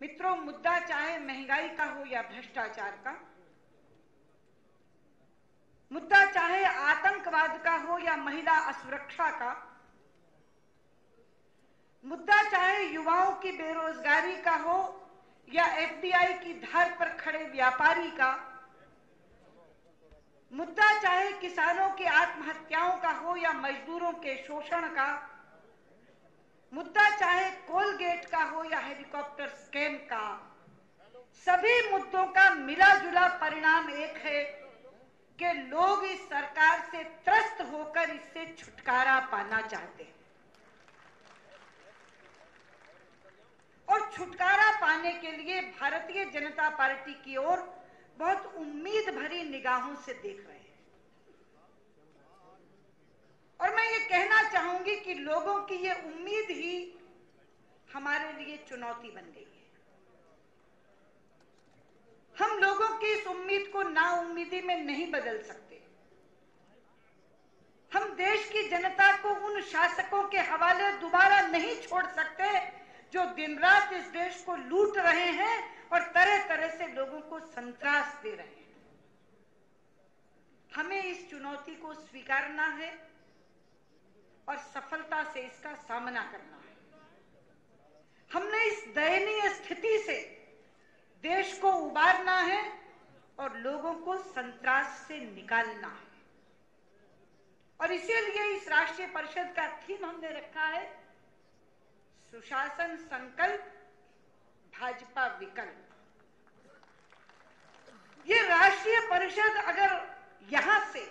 मित्रों, मुद्दा चाहे महंगाई का हो या भ्रष्टाचार का, मुद्दा चाहे आतंकवाद का हो या महिला असुरक्षा का, मुद्दा चाहे युवाओं की बेरोजगारी का हो या एफडीआई की धार पर खड़े व्यापारी का, मुद्दा चाहे किसानों की आत्महत्याओं का हो या मजदूरों के शोषण का, मुद्दा चाहे कोलगेट का हो या हेलीकॉप्टर स्कैम का, सभी मुद्दों का मिला जुला परिणाम एक है कि लोग इस सरकार से त्रस्त होकर इससे छुटकारा पाना चाहते हैं। और छुटकारा पाने के लिए भारतीय जनता पार्टी की ओर बहुत उम्मीद भरी निगाहों से देख रहे हैं। और मैं ये कहना चाहूंगी कि लोगों की ये उम्मीद ही हमारे लिए चुनौती बन गई है। हम लोगों की इस उम्मीद को नाउम्मीदी में नहीं बदल सकते। हम देश की जनता को उन शासकों के हवाले दोबारा नहीं छोड़ सकते जो दिन रात इस देश को लूट रहे हैं और तरह तरह से लोगों को संत्रास दे रहे हैं। हमें इस चुनौती को स्वीकारना है और सफलता से इसका सामना करना है। हमने इस दयनीय स्थिति से देश को उबारना है और लोगों को संत्रास से निकालना है। और इसीलिए इस राष्ट्रीय परिषद का थीम हमने रखा है सुशासन संकल्प भाजपा विकल्प। ये राष्ट्रीय परिषद अगर यहां से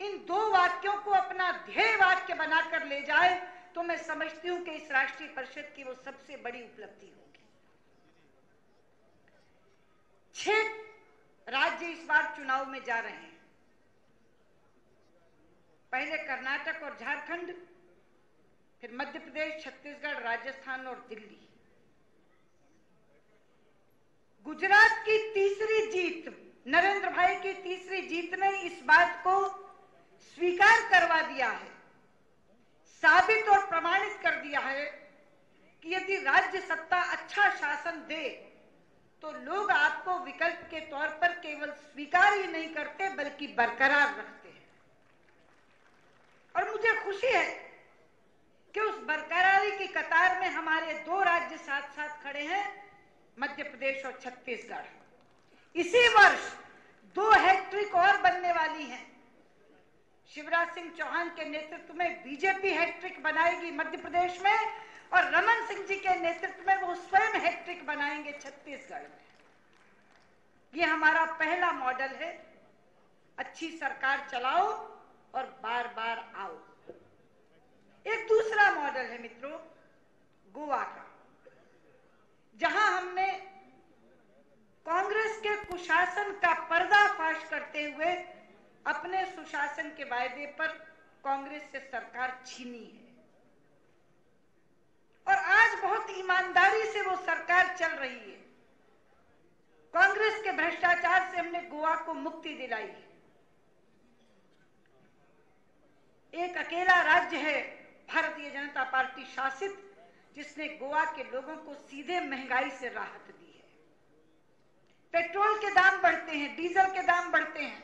इन दो वाक्यों को अपना ध्येय वाक्य बनाकर ले जाए तो मैं समझती हूं कि इस राष्ट्रीय परिषद की वो सबसे बड़ी उपलब्धि होगी। 6 राज्य इस बार चुनाव में जा रहे हैं। पहले कर्नाटक और झारखंड, फिर मध्य प्रदेश, छत्तीसगढ़, राजस्थान और दिल्ली। गुजरात की तीसरी जीत, नरेंद्र भाई की तीसरी जीत ने इस बात को स्वीकार करवा दिया है, साबित और प्रमाणित कर दिया है कि यदि राज्य सत्ता अच्छा शासन दे तो लोग आपको विकल्प के तौर पर केवल स्वीकार ही नहीं करते बल्कि बरकरार रखते हैं। और मुझे खुशी है कि उस बरकरारी की कतार में हमारे 2 राज्य साथ साथ खड़े हैं, मध्य प्रदेश और छत्तीसगढ़। इसी वर्ष 2 हैट्रिक और बनने वाली हैं। शिवराज सिंह चौहान के नेतृत्व में बीजेपी हैट्रिक बनाएगी मध्य प्रदेश में और रमन सिंह जी के नेतृत्व में वो स्वयं हैट्रिक बनाएंगे छत्तीसगढ़ में। ये हमारा पहला मॉडल है, अच्छी सरकार चलाओ और बार बार आओ। एक दूसरा मॉडल है मित्रों गोवा का, जहां हमने कांग्रेस के कुशासन का पर्दाफाश करते हुए अपने सुशासन के वायदे पर कांग्रेस से सरकार छीनी है। और आज बहुत ईमानदारी से वो सरकार चल रही है। कांग्रेस के भ्रष्टाचार से हमने गोवा को मुक्ति दिलाई है। एक अकेला राज्य है भारतीय जनता पार्टी शासित जिसने गोवा के लोगों को सीधे महंगाई से राहत दी है। पेट्रोल के दाम बढ़ते हैं, डीजल के दाम बढ़ते हैं,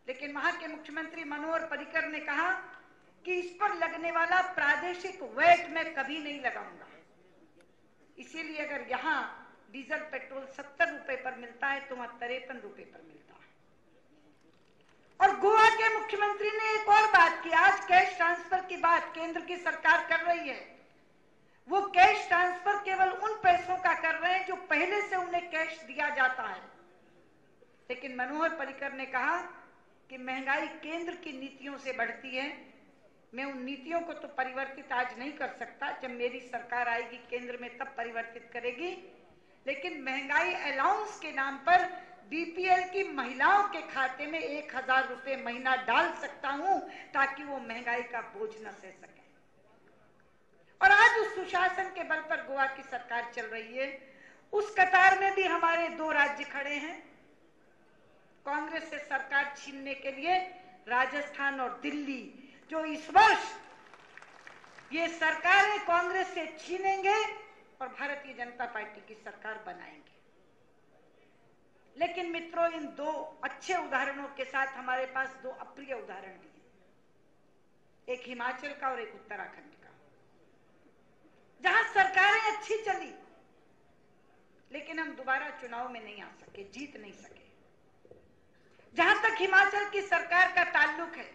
लेकिन वहां के मुख्यमंत्री मनोहर पर्रिकर ने कहा कि इस पर लगने वाला प्रादेशिक वैट मैं कभी नहीं लगाऊंगा। इसीलिए अगर यहाँ डीजल पेट्रोल 70 रुपए पर मिलता है तो वहां 53 रुपए पर मिलता है। और गोवा के मुख्यमंत्री ने एक और बात की, आज कैश ट्रांसफर की बात केंद्र की सरकार कर रही है। वो कैश ट्रांसफर केवल उन पैसों का कर रहे हैं जो पहले से उन्हें कैश दिया जाता है। लेकिन मनोहर पर्रिकर ने कहा कि महंगाई केंद्र की नीतियों से बढ़ती है। मैं उन नीतियों को तो परिवर्तित आज नहीं कर सकता, जब मेरी सरकार आएगी केंद्र में तब परिवर्तित करेगी, लेकिन महंगाई अलाउंस के नाम पर बीपीएल की महिलाओं के खाते में 1000 रुपए महीना डाल सकता हूं ताकि वो महंगाई का बोझ न सह सके। और आज उस सुशासन के बल पर गोवा की सरकार चल रही है। उस कतार में भी हमारे 2 राज्य खड़े हैं कांग्रेस से सरकार छीनने के लिए, राजस्थान और दिल्ली, जो इस वर्ष ये सरकारें कांग्रेस से छीनेंगे और भारतीय जनता पार्टी की सरकार बनाएंगे। लेकिन मित्रों, इन दो अच्छे उदाहरणों के साथ हमारे पास दो अप्रिय उदाहरण भी हैं, एक हिमाचल का और एक उत्तराखंड का, जहां सरकारें अच्छी चली लेकिन हम दोबारा चुनाव में नहीं आ सके, जीत नहीं सके। जहां तक हिमाचल की सरकार का ताल्लुक है,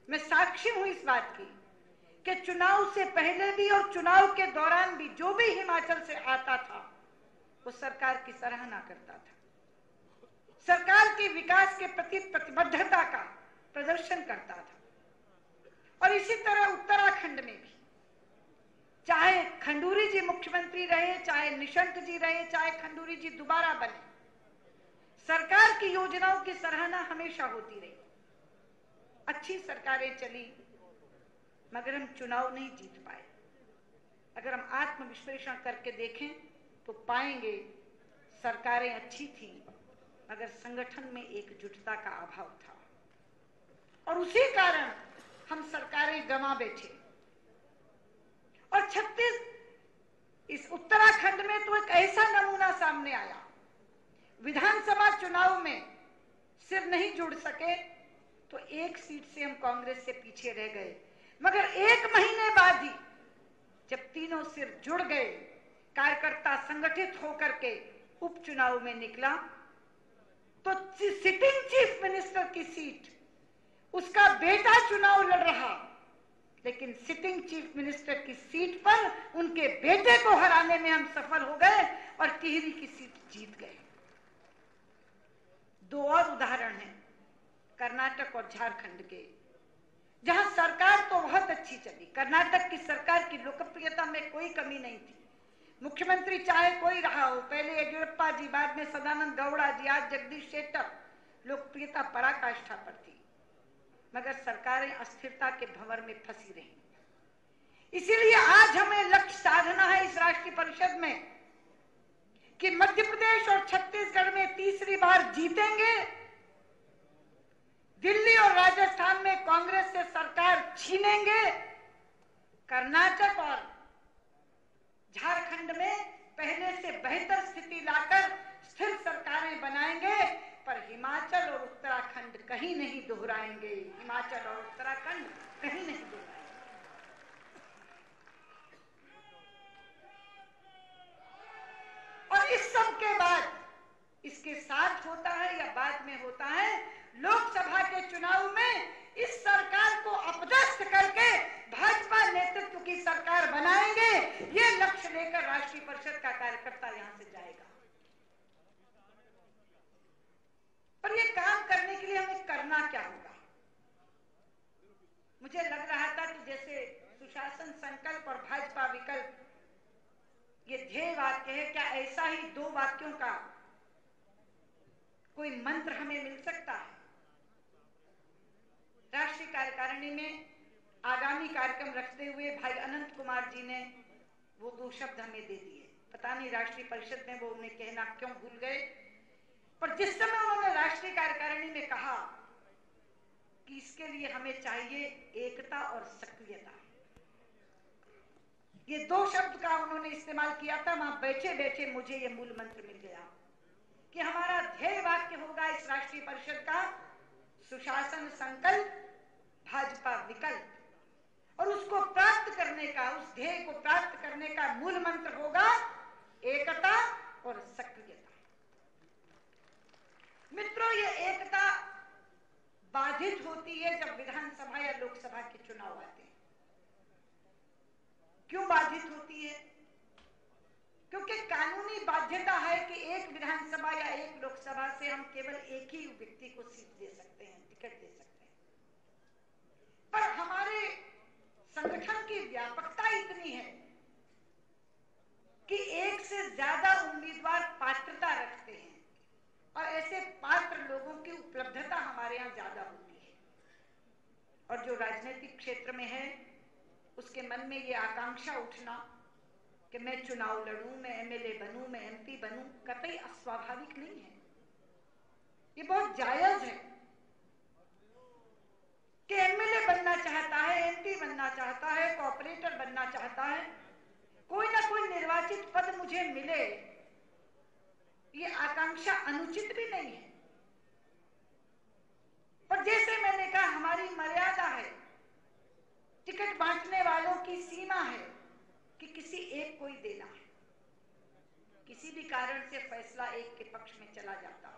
मैं साक्षी हूं इस बात की कि चुनाव से पहले भी और चुनाव के दौरान भी जो भी हिमाचल से आता था वो सरकार की सराहना करता था, सरकार के विकास के प्रति प्रतिबद्धता का प्रदर्शन करता था। और इसी तरह उत्तराखंड में भी, चाहे खंडूरी जी मुख्यमंत्री रहे, चाहे निशंक जी रहे, चाहे खंडूरी जी दोबारा बने, सरकार की योजनाओं की सराहना हमेशा होती रही। अच्छी सरकारें चली मगर हम चुनाव नहीं जीत पाए। अगर हम आत्मविश्लेषण करके देखें तो पाएंगे सरकारें अच्छी थी मगर संगठन में एकजुटता का अभाव था, और उसी कारण हम सरकारें गंवा बैठे। और इस उत्तराखंड में तो एक ऐसा नमूना सामने आया, विधानसभा चुनाव में सिर नहीं जुड़ सके तो एक सीट से हम कांग्रेस से पीछे रह गए, मगर 1 महीने बाद ही जब तीनों सिर जुड़ गए, कार्यकर्ता संगठित होकर के उपचुनाव में निकला, तो सिटिंग चीफ मिनिस्टर की सीट उसका बेटा चुनाव लड़ रहा, लेकिन सिटिंग चीफ मिनिस्टर की सीट पर उनके बेटे को हराने में हम सफल हो गए और टिहरी की सीट जीत गए। 2 और उदाहरण हैं कर्नाटक और झारखंड के, जहां सरकार तो बहुत अच्छी चली। कर्नाटक की सरकार की लोकप्रियता में कोई कमी नहीं थी, मुख्यमंत्री चाहे कोई रहा हो, पहले येडियुरप्पा जी, बाद में सदानंद गौड़ा जी, आज जगदीश शेट्टर, लोकप्रियता पराकाष्ठा पर थी, मगर सरकारें अस्थिरता के भंवर में फंसी रही। इसीलिए आज हमें लक्ष्य साधना है इस राष्ट्रीय परिषद में कि मध्य प्रदेश और छत्तीसगढ़ में तीसरी बार जीतेंगे, दिल्ली और राजस्थान में कांग्रेस से सरकार छीनेंगे, कर्नाटक और झारखंड में पहले से बेहतर स्थिति लाकर स्थिर सरकारें बनाएंगे, पर हिमाचल और उत्तराखंड कहीं नहीं दोहराएंगे। हिमाचल और उत्तराखंड कहीं नहीं दोहराएंगे। और इस सब के बाद, इसके साथ होता है या बाद में होता है, लोकसभा के चुनाव में इस सरकार को अपदस्थ करके भाजपा नेतृत्व की सरकार बनाएंगे। ये लक्ष्य लेकर राष्ट्रीय परिषद का कार्यकर्ता यहां से जाएगा। पर ये काम करने के लिए हमें करना क्या होगा? मुझे लग रहा था कि जैसे सुशासन संकल्प और भाजपा विकल्प ये ध्येय वाक्य है, क्या ऐसा ही 2 वाक्यों का कोई मंत्र हमें मिल सकता है? राष्ट्रीय कार्यकारिणी में आगामी कार्यक्रम रखते हुए भाई अनंत कुमार जी ने वो 2 शब्द हमें दे दिए। पता नहीं राष्ट्रीय परिषद में वो उन्हें कहना क्यों भूल गए, पर जिस समय उन्होंने राष्ट्रीय कार्यकारिणी में कहा कि इसके लिए हमें चाहिए एकता और सक्रियता, ये 2 शब्द का उन्होंने इस्तेमाल किया था। वहां बैठे बैठे मुझे ये मूल मंत्र मिल गया कि हमारा ध्येय वाक्य होगा इस राष्ट्रीय परिषद का सुशासन संकल्प, भाजपा विकल्प, और उसको प्राप्त करने का, उस ध्येय को प्राप्त करने का मूल मंत्र होगा एकता और सक्रियता। मित्रों, ये एकता बाधित होती है जब विधानसभा या लोकसभा के चुनाव आते हैं। क्यों बाधित होती है? क्योंकि कानूनी बाध्यता है कि एक विधानसभा या एक लोकसभा से हम केवल एक ही व्यक्ति को सीट दे सकते हैं, टिकट दे सकते हैं। पर हमारे संगठन की व्यापकता इतनी है कि एक से ज्यादा उम्मीदवार पात्रता रखते हैं और ऐसे पात्र लोगों की उपलब्धता हमारे यहाँ ज्यादा होती है। और जो राजनीतिक क्षेत्र में है उसके मन में ये आकांक्षा उठना कि मैं चुनाव लड़ूं, मैं एमएलए बनूं, मैं एमपी बनूं, कतई अस्वाभाविक नहीं है। ये बहुत जायज है कि एमएलए बनना चाहता है, एमपी बनना चाहता है, कॉर्पोरेटर बनना चाहता है, कोई ना कोई निर्वाचित निर्वाचित पद मुझे मिले, ये आकांक्षा अनुचित भी नहीं है। पर जैसे मैंने कहा, हमारी मर्यादा है, टिकट बांटने वालों की सीमा है कि किसी एक को ही देना है। किसी भी कारण से फैसला एक के पक्ष में चला जाता है।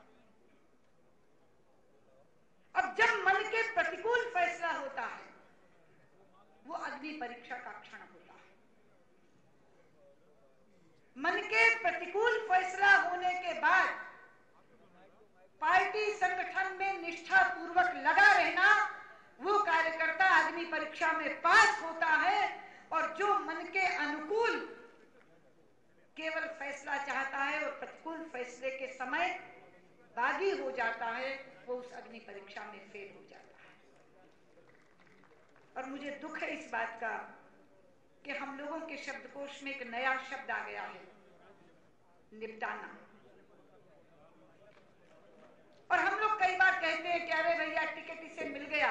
अब जब मन के प्रतिकूल फैसला होता है, वो अग्नि परीक्षा का क्षण होता है। मन के प्रतिकूल फैसला होने के बाद पार्टी संगठन में निष्ठा पूर्वक लगा रहना, वो कार्यकर्ता अग्नि परीक्षा में पास होता है। और जो मन के अनुकूल केवल फैसला चाहता है और प्रतिकूल फैसले के समय बागी हो जाता है, वो उस अग्नि परीक्षा में फेल हो जाता है। और मुझे दुख है इस बात का कि हम लोगों के शब्दकोश में एक नया शब्द आ गया है, निपटाना। और हम लोग कई बार कहते हैं कि अरे भैया टिकट इसे मिल गया,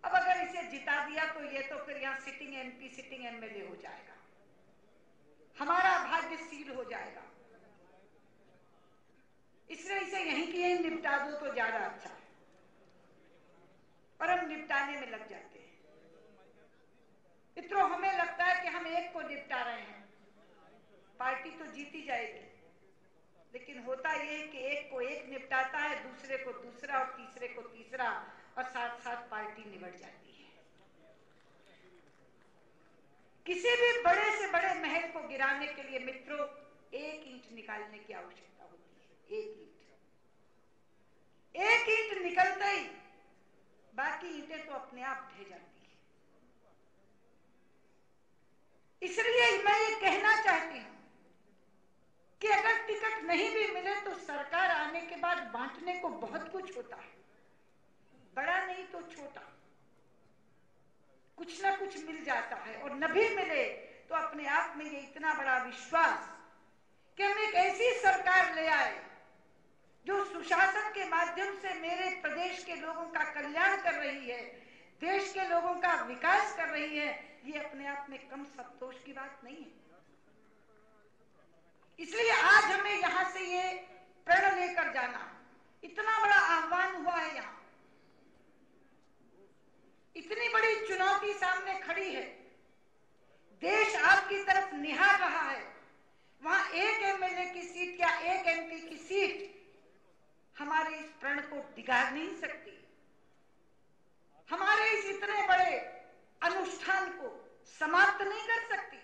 अब अगर इसे जिता दिया तो ये तो फिर यहाँ सिटिंग एमपी सिटिंग एमएलए हो जाएगा, हमारा भाग्य सील हो जाएगा, इसलिए इसे यहीं की यहीं निपटा दो तो ज्यादा अच्छा है। और हम निपटाने में लग जाते हैं। मित्रों, हमें लगता है कि हम एक को निपटा रहे हैं, पार्टी तो जीती जाएगी, लेकिन होता यह है कि एक को एक निपटाता है, दूसरे को दूसरा और तीसरे को तीसरा, और साथ साथ पार्टी निबट जाती है। किसी भी बड़े से बड़े महल को गिराने के लिए मित्रों एक ईंट निकालने की आवश्यकता होती है। एक ईंट निकलते ही बाकी ईंटें तो अपने आप ढह जाती है। इसलिए मैं ये कहना चाहती हूं कि अगर टिकट नहीं भी मिले तो सरकार आने के बाद बांटने को बहुत कुछ होता है, बड़ा नहीं तो छोटा, कुछ ना कुछ मिल जाता है। और न भी मिले तो अपने आप में ये इतना बड़ा विश्वास कि हम एक ऐसी सरकार ले आए जो सुशासन के माध्यम से मेरे प्रदेश के लोगों का कल्याण कर रही है, देश के लोगों का विकास कर रही है, ये अपने आप में कम संतोष की बात नहीं है। इसलिए आज हमें यहां से ये प्रण लेकर जाना, इतना बड़ा आह्वान हुआ है, यहां इतनी बड़ी चुनौती सामने खड़ी है, देश आपकी तरफ निहार रहा है। वहां एक एमएलए की सीट या एक एमपी की सीट हमारे इस प्रण को डिगार नहीं सकती, हमारे इस इतने बड़े अनुष्ठान को समाप्त नहीं कर सकती।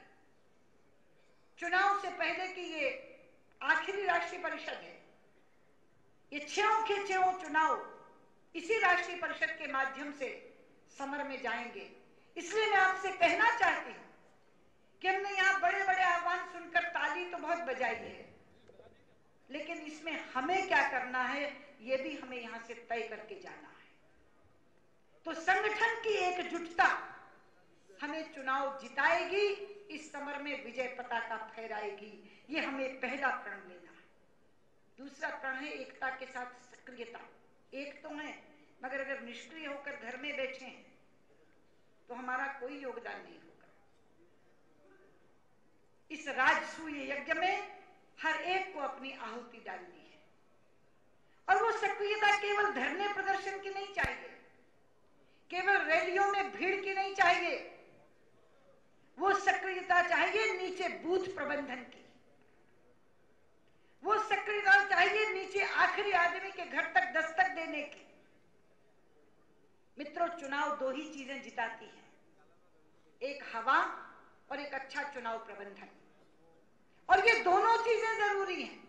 चुनाव से पहले की ये आखिरी राष्ट्रीय परिषद है, ये 6 के 6 चुनाव इसी राष्ट्रीय परिषद के माध्यम से समर में जाएंगे। इसलिए मैं आपसे कहना चाहती हूं कि हमने यहां बड़े बड़े आह्वान सुनकर ताली तो बहुत बजाई है, लेकिन इसमें हमें क्या करना है ये भी हमें यहां से तय करके जाना है। तो संगठन की एकजुटता हमें चुनाव जिताएगी, इस समर में विजय पताका फहराएगी। ये हमें पहला प्रण लेना है। दूसरा प्रण है एकता के साथ सक्रियता। एक तो है, मगर अगर निष्क्रिय होकर घर में बैठे हैं तो हमारा कोई योगदान नहीं होगा। इस राजसूय यज्ञ में हर एक को अपनी आहुति डालनी है। और वो सक्रियता केवल धरने प्रदर्शन की नहीं चाहिए, केवल रैलियों में भीड़ की नहीं चाहिए, वो सक्रियता चाहिए नीचे बूथ प्रबंधन की, वो सक्रियता चाहिए नीचे आखिरी आदमी के घर तक दस्तक देने की। मित्रों, चुनाव 2 ही चीजें जिताती हैं, एक हवा और एक अच्छा चुनाव प्रबंधन। और ये दोनों चीजें जरूरी हैं।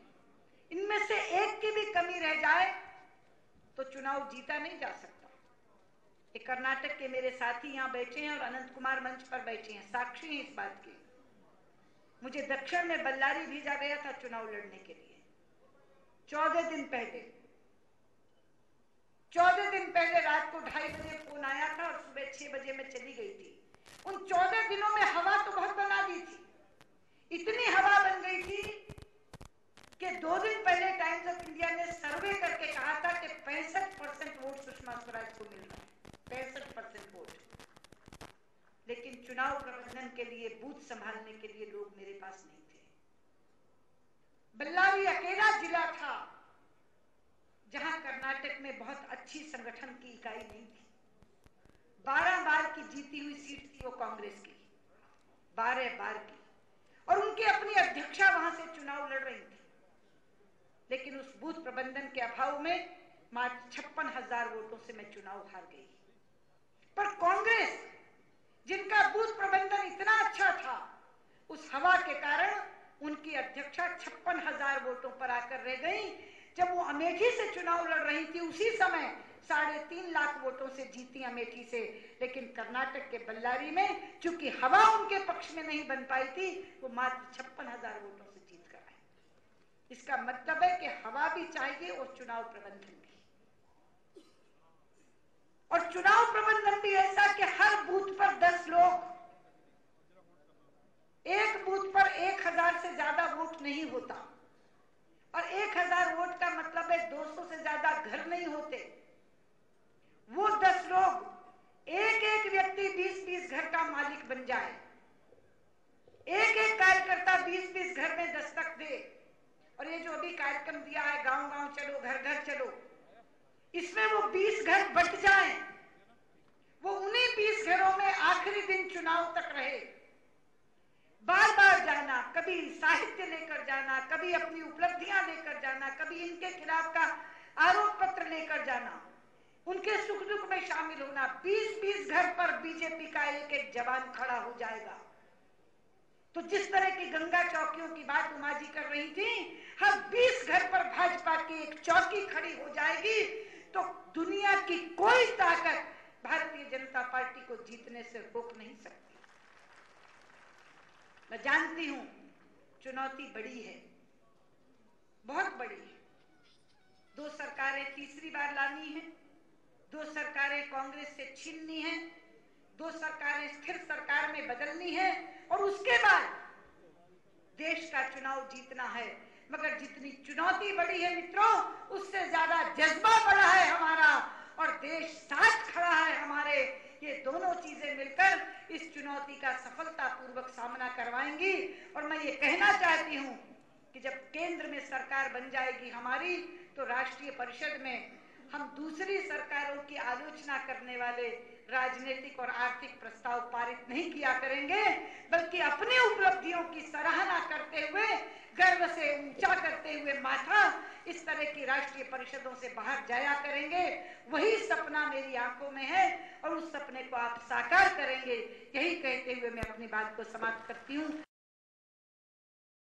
इनमें से एक की भी कमी रह जाए तो चुनाव जीता नहीं जा सकता। एक कर्नाटक के मेरे साथी यहां बैठे हैं और अनंत कुमार मंच पर बैठे हैं, साक्षी हैं इस बात के। मुझे दक्षिण में बल्लारी भेजा गया था चुनाव लड़ने के लिए। 14 दिन पहले रात को 2:30 बजे फोन आया था और सुबह 6 बजे मैं चली गई थी। उन 14 दिनों में हवा तो बहुत बना दी थी, इतनी हवा बन गई थी कि 2 दिन पहले टाइम्स ऑफ इंडिया ने सर्वे करके कहा था कि 65% वोट सुषमा स्वराज को मिल रहा है, 65% वोट। लेकिन चुनाव प्रबंधन के लिए, बूथ संभालने के लिए लोग मेरे पास नहीं थे। बल्लारी अकेला जिला था जहां कर्नाटक में बहुत अच्छी संगठन की इकाई नहीं थी। 12 बार की जीती हुई सीट थी वो कांग्रेस की, 12 बार की, और उनकी अपनी अध्यक्षा वहां से चुनाव लड़ रही थी। लेकिन उस बूथ प्रबंधन के अभाव में मात्र 56,000 वोटों से मैं चुनाव हार गई। पर कांग्रेस, जिनका बूथ प्रबंधन इतना अच्छा था, उस हवा के कारण उनकी अध्यक्षा 56,000 वोटों पर आकर रह गई। जब वो अमेठी से चुनाव लड़ रही थी, उसी समय 3.5 लाख वोटों से जीती अमेठी से। लेकिन कर्नाटक के बल्लारी में चूंकि हवा उनके पक्ष में नहीं बन पाई थी, वो मात्र 56,000 वोटों से जीत कर आए। इसका मतलब है कि हवा भी चाहिए और चुनाव प्रबंधन भी, और चुनाव प्रबंधन भी ऐसा कि हर बूथ पर 10 लोग, एक बूथ पर 1,000 से ज्यादा वोट नहीं होता, और 1,000 वोट का मतलब है 200 से ज्यादा घर नहीं होते। वो 10 लोग, एक एक व्यक्ति 20-20 घर का मालिक बन जाए, एक एक कार्यकर्ता 20-20 घर में दस्तक दे। और ये जो अभी कार्यक्रम दिया है, गांव गांव चलो, घर घर चलो, इसमें वो 20 घर बट जाए, वो उन्हीं 20 घरों में आखिरी दिन चुनाव तक रहे, बार बार जाना, कभी साहित्य लेकर जाना, कभी अपनी उपलब्धियां लेकर जाना, कभी इनके खिलाफ का आरोप पत्र लेकर जाना, उनके सुख दुख में शामिल होना। 20-20 घर पर बीजेपी का एक एक जवान खड़ा हो जाएगा। तो जिस तरह की गंगा चौकियों की बात उमा जी कर रही थी, हर 20 घर पर भाजपा की एक चौकी खड़ी हो जाएगी, तो दुनिया की कोई ताकत भारतीय जनता पार्टी को जीतने से रोक नहीं सकती। मैं जानती हूं चुनौती बड़ी है, बहुत बड़ी है। 2 सरकारें तीसरी बार लानी है, 2 सरकारें कांग्रेस से छीननी है, 2 सरकारें स्थिर सरकार में बदलनी है, और उसके बाद देश का चुनाव जीतना है। मगर जितनी चुनौती बड़ी है मित्रों, उससे ज्यादा जज्बा बड़ा है हमारा, और देश साथ खड़ा है हमारे। ये दोनों चीजें मिलकर इस चुनौती का सफलतापूर्वक सामना करवाएंगी। और मैं ये कहना चाहती हूं कि जब केंद्र में सरकार बन जाएगी हमारी, तो राष्ट्रीय परिषद में हम दूसरी सरकारों की आलोचना करने वाले राजनीतिक और आर्थिक प्रस्ताव पारित नहीं किया करेंगे, बल्कि अपनी उपलब्धियों की सराहना करते हुए, गर्व से ऊंचा करते हुए माथा इस तरह की राष्ट्रीय परिषदों से बाहर जाया करेंगे। वही सपना मेरी आंखों में है, और उस सपने को आप साकार करेंगे। यही कहते हुए मैं अपनी बात को समाप्त करती हूँ।